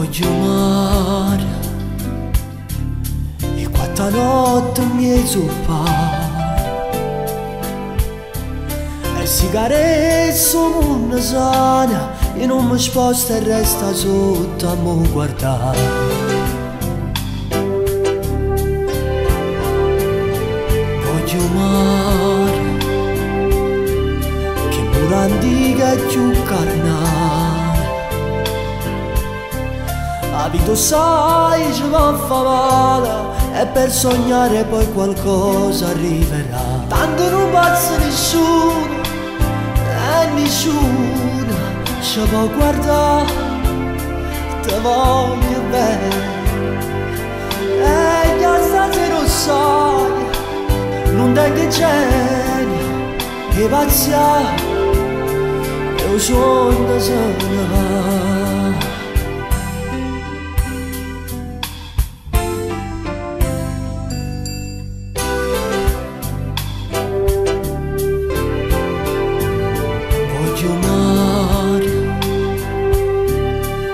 Voglio mare e quanta notte mi zuppare e si carezzo una sana e non mi sposta e resta sotto a mo guardare. Voglio mare che mura antica è più carnale. La vita sai ci va a fa male e per sognare poi qualcosa arriverà. Tanto non passa nessuno e nessuno ci può guardare. Te voglio bene e già stasera non sai, non dai che genio che pazzia e un sogno se ne va. Voglio mare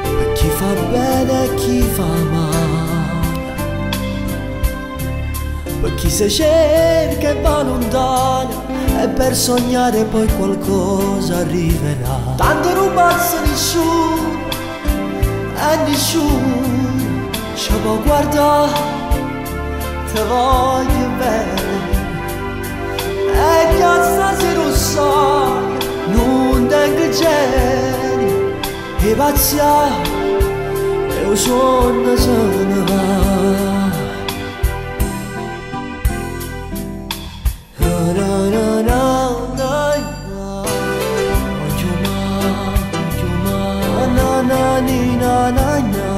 per chi fa bene e chi fa male, per chi si cerca e va lontano e per sognare poi qualcosa arriverà. Tanto non passa nessuno e nessuno ci può guardare. Te voglio bene e già stasera non sai, non tengo genio e pazzia e un sogno se ne va. Voglio mare, na na na